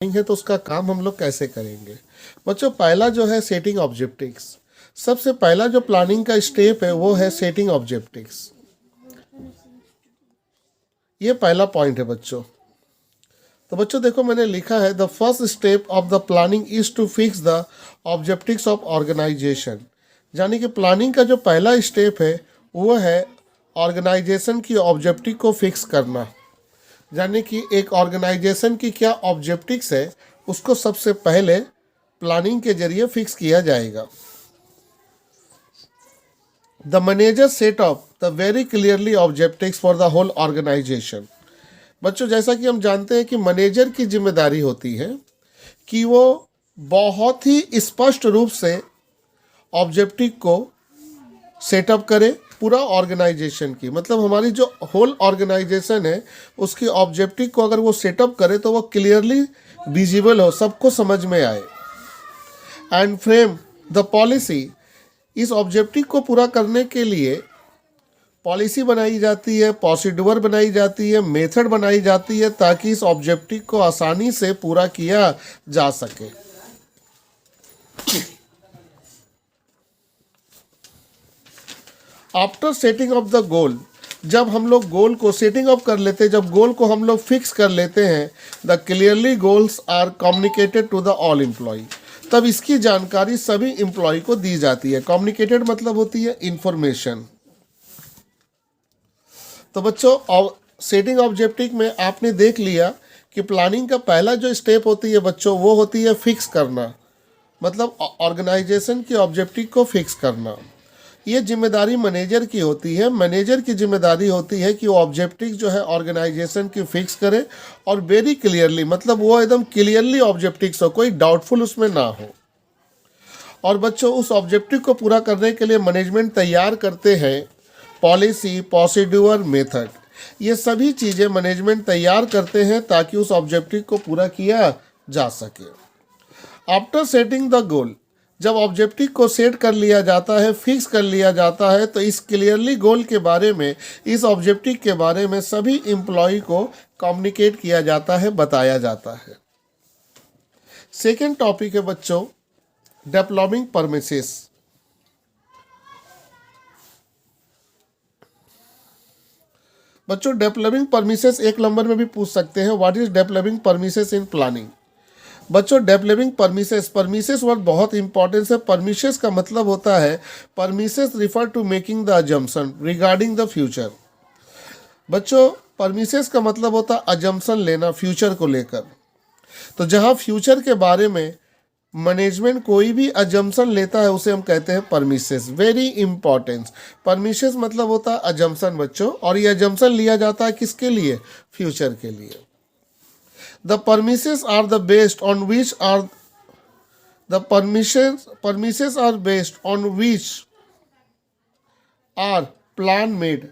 है तो उसका काम हम लोग कैसे करेंगे। बच्चों पहला जो है सेटिंग ऑब्जेक्टिव्स। सबसे पहला जो प्लानिंग का स्टेप है वो है सेटिंग ऑब्जेक्टिव्स। ये पहला पॉइंट है बच्चों। तो बच्चों देखो मैंने लिखा है the first step of the planning is to fix the objectives of organisation. यानी कि प्लानिंग का जो पहला स्टेप है वो है ऑर्गेनाइजेशन की ऑब्जेक्टिव को फिक्स करना। यानी कि एक ऑर्गेनाइजेशन की क्या ऑब्जेक्टिव्स है उसको सबसे पहले प्लानिंग के जरिए फिक्स किया जाएगा। The manager set up the very clearly objectives for the whole organisation. बच्चों जैसा कि हम जानते हैं कि मैनेजर की जिम्मेदारी होती है कि वो बहुत ही स्पष्ट रूप से ऑब्जेक्टिव को सेटअप करे पूरा ऑर्गेनाइजेशन की। मतलब हमारी जो होल ऑर्गेनाइजेशन है उसकी ऑब्जेक्टिव को अगर वो सेटअप करे तो वो क्लियरली विजिबल हो, सबको समझ में आए। And frame the policy. इस ऑब्जेक्टिव को पूरा करने के लिए पॉलिसी बनाई जाती है, प्रोसीड्यूर बनाई जाती है, मेथड बनाई जाती है ताकि इस ऑब्जेक्टिव को आसानी से पूरा किया जा सके। After setting of the goal, जब हम लोग गोल को सेटिंग अप कर लेते हैं, जब गोल को हम लोग फिक्स कर लेते हैं, the clearly goals are communicated to the all employ, तब इसकी जानकारी सभी एम्प्लॉय को दी जाती है। कम्युनिकेटेड मतलब होती है इंफॉर्मेशन। तो बच्चों सेटिंग ऑब्जेक्टिव में आपने देख लिया कि प्लानिंग का पहला जो स्टेप होती है बच्चों वो होती है फिक्स करना, मतलब ऑर्गेनाइजेशन की ऑब्जेक्टिव को फिक्स करना। ये जिम्मेदारी मैनेजर की होती है। मैनेजर की जिम्मेदारी होती है कि वो ऑब्जेक्टिव जो है ऑर्गेनाइजेशन की फिक्स करे और वेरी क्लियरली, मतलब वो एकदम क्लियरली ऑब्जेक्टिव्स हो, कोई डाउटफुल उसमें ना हो। और बच्चों उस ऑब्जेक्टिव को पूरा करने के लिए मैनेजमेंट तैयार करते हैं पॉलिसी, प्रोसीड्यूर, मेथड। ये सभी चीज़ें मैनेजमेंट तैयार करते हैं ताकि उस ऑब्जेक्टिव को पूरा किया जा सके। आफ्टर सेटिंग द गोल, जब ऑब्जेक्टिव को सेट कर लिया जाता है, फिक्स कर लिया जाता है, तो इस क्लियरली गोल के बारे में, इस ऑब्जेक्टिव के बारे में सभी एम्प्लॉय को कम्युनिकेट किया जाता है, बताया जाता है। सेकेंड टॉपिक है बच्चों डेवलपिंग परमिसेस। बच्चों डेवलपिंग परमिसेस एक नंबर में भी पूछ सकते हैं, what is developing premises in planning. बच्चों डेवलपिंग परमिसेस वर्ड बहुत इंपॉर्टेंस है। परमिसेस का मतलब होता है premises refer to making the assumption regarding the future. बच्चों परमिसेस का मतलब होता है अजम्पशन लेना फ्यूचर को लेकर। तो जहां फ्यूचर के बारे में मैनेजमेंट कोई भी अजम्पशन लेता है उसे हम कहते हैं परमिसेस। Very importance. परमिसेस मतलब होता है अजम्पशन बच्चों, और ये अजम्पशन लिया जाता है किसके लिए? फ्यूचर के लिए। The premises are the based on which are the premises are based on which are plan made।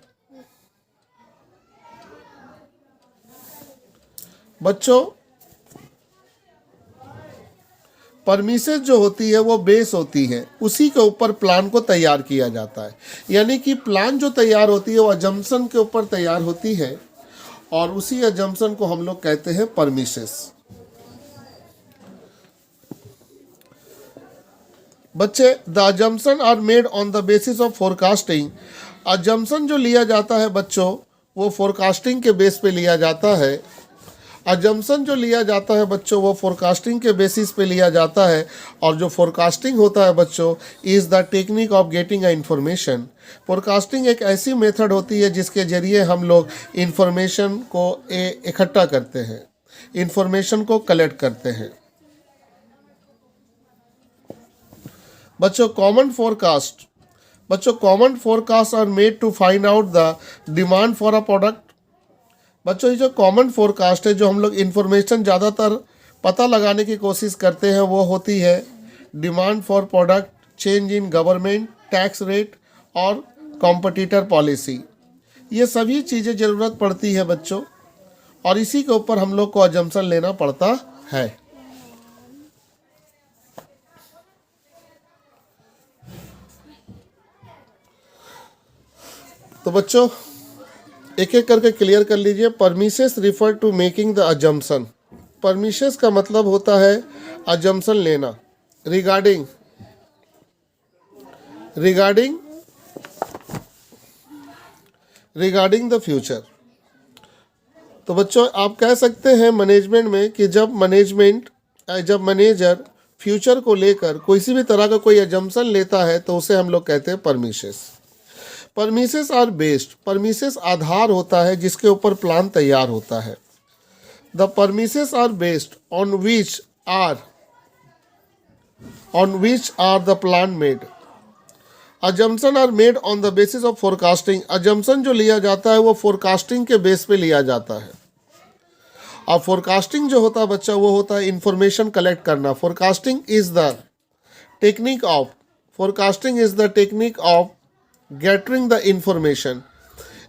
बच्चों परमिसेस जो होती है वो बेस होती है, उसी के ऊपर प्लान को तैयार किया जाता है। यानी कि प्लान जो तैयार होती है वो अजम्पशन के ऊपर तैयार होती है और उसी अजम्पशन को हम लोग कहते हैं परमिसेस। बच्चे the assumption are made on the basis of forecasting. Assumption जो लिया जाता है बच्चों वो फोरकास्टिंग के बेस पे लिया जाता है। अजम्पशन जो लिया जाता है बच्चों वो फोरकास्टिंग के बेसिस पे लिया जाता है। और जो फोरकास्टिंग होता है बच्चों is the technique of getting a information. Forecasting एक ऐसी मेथड होती है जिसके जरिए हम लोग इंफॉर्मेशन को इकट्ठा करते हैं, इंफॉर्मेशन को कलेक्ट करते हैं। बच्चों कॉमन फोरकास्ट। बच्चों common forecast are made to find out the demand for a product. बच्चों ये जो कॉमन फोरकास्ट है, जो हम लोग इंफॉर्मेशन ज़्यादातर पता लगाने की कोशिश करते हैं, वो होती है demand for product, change in government, tax rate और कॉम्पिटिटर पॉलिसी। ये सभी चीज़ें ज़रूरत पड़ती है बच्चों, और इसी के ऊपर हम लोग को अजम्पशन लेना पड़ता है। तो बच्चों एक एक करके क्लियर कर लीजिए। Premises refer to making the assumption. Permissions का मतलब होता है अजम्पशन लेना रिगार्डिंग द फ्यूचर। तो बच्चों आप कह सकते हैं मैनेजमेंट में कि जब मैनेजर फ्यूचर को लेकर किसी भी तरह का कोई अजम्पशन लेता है तो उसे हम लोग कहते हैं permissions. Permissions are based, permissions आधार होता है जिसके ऊपर प्लान तैयार होता है। The permissions are based on which are the plan made. Assumption are made on the basis of forecasting. Assumption जो लिया जाता है वो फोरकास्टिंग के बेस पे लिया जाता है। अब फोरकास्टिंग जो होता है बच्चा वो होता है इंफॉर्मेशन कलेक्ट करना। Forecasting is the technique of gathering the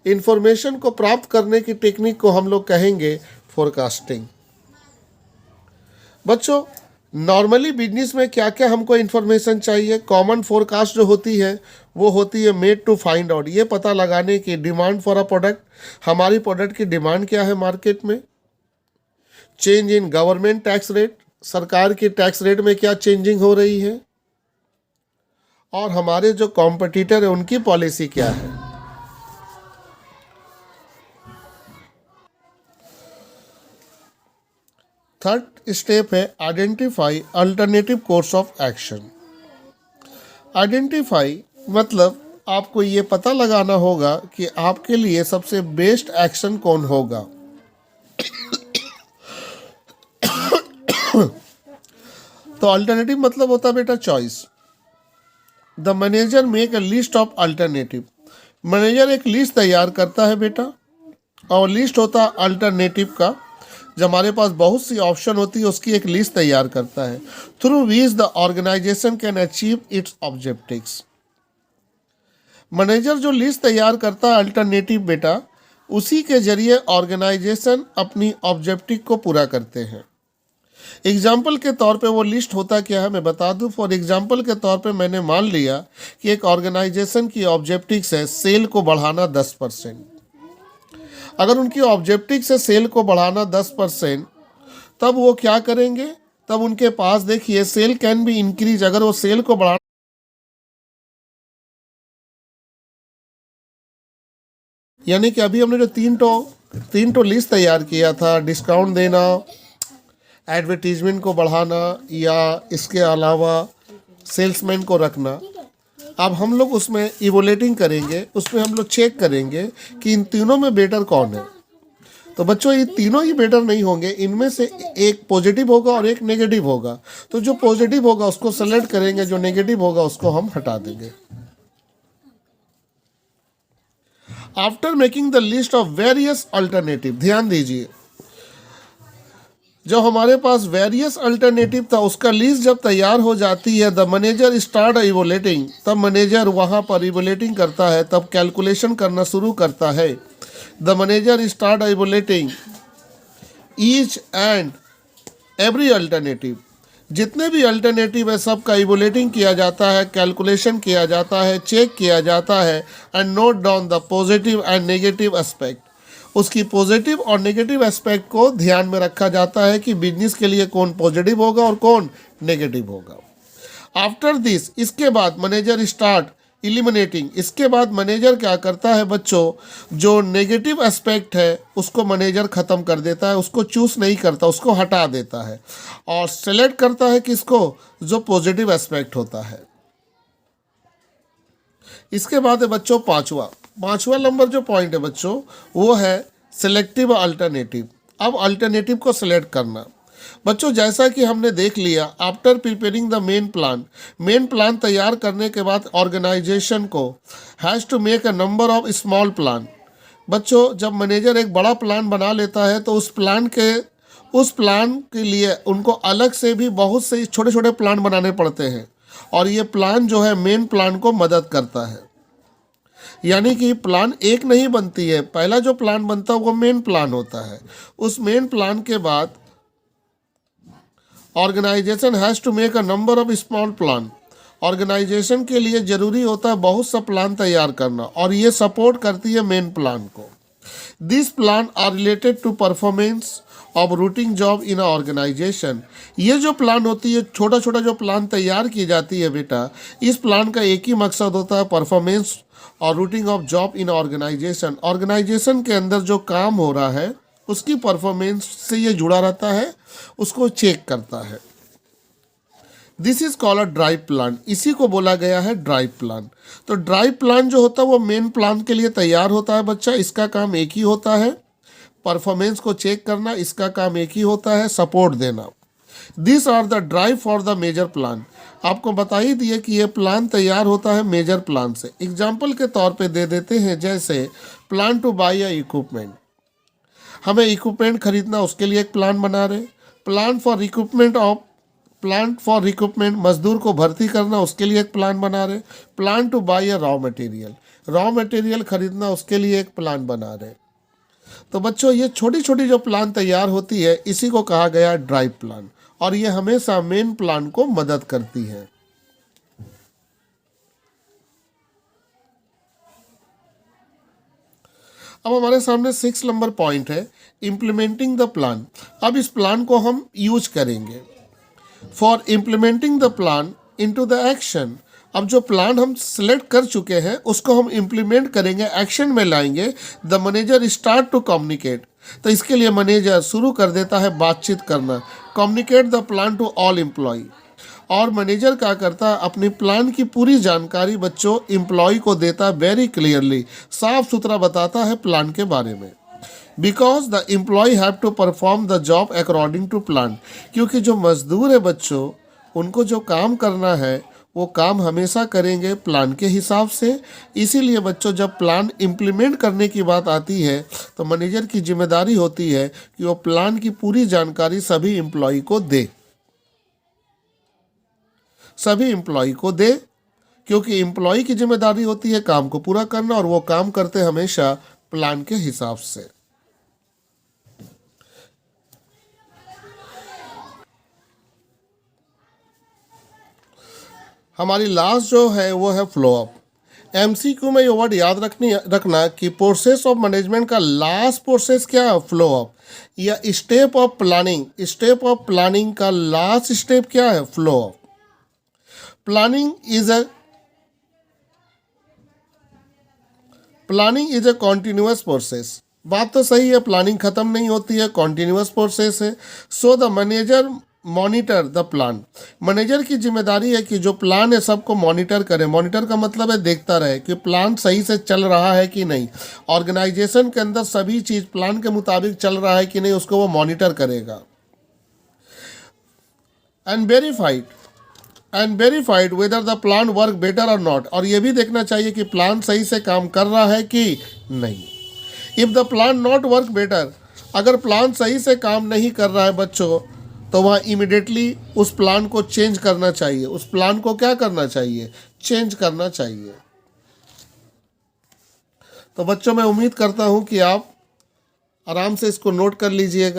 information को प्राप्त करने की टेक्निक को हम लोग कहेंगे फोरकास्टिंग। बच्चों नॉर्मली बिजनेस में क्या क्या हमको इन्फॉर्मेशन चाहिए? कॉमन फोरकास्ट जो होती है वो होती है मेड टू फाइंड आउट, ये पता लगाने की डिमांड फॉर अ प्रोडक्ट, हमारी प्रोडक्ट की डिमांड क्या है मार्केट में। Change in government tax rate, सरकार की टैक्स रेट में क्या चेंजिंग हो रही है, और हमारे जो कॉम्पिटिटर है उनकी पॉलिसी क्या है। थर्ड स्टेप है identify alternative course of action. Identify मतलब आपको ये पता लगाना होगा कि आपके लिए सबसे बेस्ट एक्शन कौन होगा। तो अल्टरनेटिव मतलब होता है बेटा choice. The manager make a list of alternative. Manager एक लिस्ट तैयार करता है बेटा, और लिस्ट होता है अल्टरनेटिव का। जब हमारे पास बहुत सी ऑप्शन होती है उसकी एक लिस्ट तैयार करता है, through which the organisation can achieve its objectives. Manager जो लिस्ट तैयार करता है अल्टरनेटिव बेटा, उसी के जरिए ऑर्गेनाइजेशन अपनी ऑब्जेक्टिव को पूरा करते हैं। एग्जाम्पल के तौर पे वो लिस्ट होता क्या है मैं बता दूं। फॉर एग्जाम्पल के तौर पे मैंने मान लिया कि एक ऑर्गेनाइजेशन की ऑब्जेक्टिव्स है सेल को बढ़ाना 10%। अगर उनकी ऑब्जेक्टिव से सेल को बढ़ाना 10%, तब वो क्या करेंगे? तब उनके पास देखिए सेल कैन बी इंक्रीज। अगर वो सेल को बढ़ा, यानी कि अभी हमने जो तीन टो लिस्ट तैयार किया था, डिस्काउंट देना, एडवर्टीजमेंट को बढ़ाना, या इसके अलावा सेल्समैन को रखना, अब हम लोग उसमें इवोलेटिंग करेंगे, उसमें हम लोग चेक करेंगे कि इन तीनों में बेटर कौन है। तो बच्चों ये तीनों ही बेटर नहीं होंगे, इनमें से एक पॉजिटिव होगा और एक नेगेटिव होगा। तो जो पॉजिटिव होगा उसको सेलेक्ट करेंगे, जो नेगेटिव होगा उसको हम हटा देंगे। After making the list of various alternative, ध्यान दीजिए, जो हमारे पास वेरियस अल्टरनेटिव था उसका लिस्ट जब तैयार हो जाती है, द मैनेजर स्टार्ट इवोलेटिंग, तब मैनेजर वहाँ पर इवोलेटिंग करता है, तब कैलकुलेशन करना शुरू करता है। The manager start evaluating each and every alternative, जितने भी अल्टरनेटिव है सबका इवोलेटिंग किया जाता है, कैलकुलेशन किया जाता है, चेक किया जाता है, and note down the positive and negative aspect. उसकी पॉजिटिव और नेगेटिव एस्पेक्ट को ध्यान में रखा जाता है कि बिजनेस के लिए कौन पॉजिटिव होगा और कौन नेगेटिव होगा। आफ्टर दिस, इसके बाद मैनेजर स्टार्ट इलिमिनेटिंग, इसके बाद मैनेजर क्या करता है बच्चों, जो नेगेटिव एस्पेक्ट है उसको मैनेजर ख़त्म कर देता है, उसको चूज नहीं करता, उसको हटा देता है, और सेलेक्ट करता है किसको, जो पॉजिटिव एस्पेक्ट होता है। इसके बाद है बच्चों पांचवा नंबर जो पॉइंट है बच्चों वो है सिलेक्टिव अल्टरनेटिव। अब अल्टरनेटिव को सिलेक्ट करना। बच्चों जैसा कि हमने देख लिया, after preparing the main plan तैयार करने के बाद ऑर्गेनाइजेशन को has to make a number of small plan. बच्चों जब मैनेजर एक बड़ा प्लान बना लेता है तो उस प्लान के लिए उनको अलग से भी बहुत से छोटे छोटे प्लान बनाने पड़ते हैं, और ये प्लान जो है मेन प्लान को मदद करता है। यानी कि प्लान एक नहीं बनती है, पहला जो प्लान बनता है वो मेन प्लान होता है। उस मेन प्लान के बाद organisation has to make a number of small plan. Organisation के लिए ज़रूरी होता है बहुत सा प्लान तैयार करना, और ये सपोर्ट करती है मेन प्लान को। This plan are related to performance, of routing job in organisation. ये जो प्लान होती है, छोटा छोटा जो प्लान तैयार की जाती है बेटा, इस प्लान का एक ही मकसद होता है परफॉर्मेंस और routing of job in organisation. Organisation के अंदर जो काम हो रहा है उसकी परफॉर्मेंस से ये जुड़ा रहता है, उसको चेक करता है। This is called a drive plan, इसी को बोला गया है ड्राइव प्लान। तो ड्राइव प्लान जो होता है वो मेन प्लान के लिए तैयार होता है बच्चा, इसका काम एक ही होता है, परफॉर्मेंस को चेक करना, इसका काम एक ही होता है, सपोर्ट देना। This are the drive for the major plan. आपको बता ही दिए कि ये प्लान तैयार होता है मेजर प्लान से। एग्जाम्पल के तौर पे दे देते हैं, जैसे plan two by a equipment, हमें इक्विपमेंट खरीदना, उसके लिए एक प्लान बना रहे। प्लान फॉर रिक्रूटमेंट, मजदूर को भर्ती करना, उसके लिए एक प्लान बना रहे। Plan two by a raw material खरीदना, उसके लिए एक प्लान बना रहे। तो बच्चों ये छोटी छोटी जो प्लान तैयार होती है इसी को कहा गया ड्राइव प्लान, और ये हमेशा मेन प्लान को मदद करती है। अब हमारे सामने 6 नंबर पॉइंट है, इम्प्लीमेंटिंग द प्लान। अब इस प्लान को हम यूज करेंगे for implementing the plan into the action. अब जो प्लान हम सिलेक्ट कर चुके हैं उसको हम इम्प्लीमेंट करेंगे, एक्शन में लाएंगे। The manager start to communicate, तो इसके लिए मैनेजर शुरू कर देता है बातचीत करना। Communicate the plan to all employ, और मैनेजर क्या करता है, अपनी प्लान की पूरी जानकारी बच्चों एम्प्लॉय को देता है, वेरी क्लियरली, साफ सुथरा बताता है प्लान के बारे में। Because the employ have to perform the job according to plan, क्योंकि जो मजदूर है बच्चों, उनको जो काम करना है वो काम हमेशा करेंगे प्लान के हिसाब से। इसीलिए बच्चों जब प्लान इम्प्लीमेंट करने की बात आती है तो मैनेजर की जिम्मेदारी होती है कि वो प्लान की पूरी जानकारी सभी एम्प्लॉय को दे, क्योंकि एम्प्लॉय की जिम्मेदारी होती है काम को पूरा करना, और वो काम करते हमेशा प्लान के हिसाब से। हमारी लास्ट जो है वो है फ्लो अप। एमसीक्यू में ये वर्ड याद रखना कि प्रोसेस ऑफ मैनेजमेंट का लास्ट प्रोसेस क्या है, फ्लो अप, या स्टेप ऑफ प्लानिंग का लास्ट स्टेप क्या है, flow up. Planning is a continuous process. बात तो सही है, प्लानिंग खत्म नहीं होती है, कॉन्टिन्यूअस प्रोसेस है। So the manager monitor the plan, manager की जिम्मेदारी है कि जो प्लान है सबको मॉनिटर करे। मॉनिटर का मतलब है देखता रहे कि प्लान सही से चल रहा है कि नहीं, ऑर्गेनाइजेशन के अंदर सभी चीज़ प्लान के मुताबिक चल रहा है कि नहीं, उसको वो मॉनिटर करेगा। And verified whether the plan work better और नॉट, और ये भी देखना चाहिए कि प्लान सही से काम कर रहा है कि नहीं। If the plan not work better, अगर प्लान सही से काम नहीं कर रहा है बच्चों, तो वहाँ इमिडिएटली उस प्लान को चेंज करना चाहिए। उस प्लान को क्या करना चाहिए, चेंज करना चाहिए। तो बच्चों मैं उम्मीद करता हूँ कि आप आराम से इसको नोट कर लीजिएगा।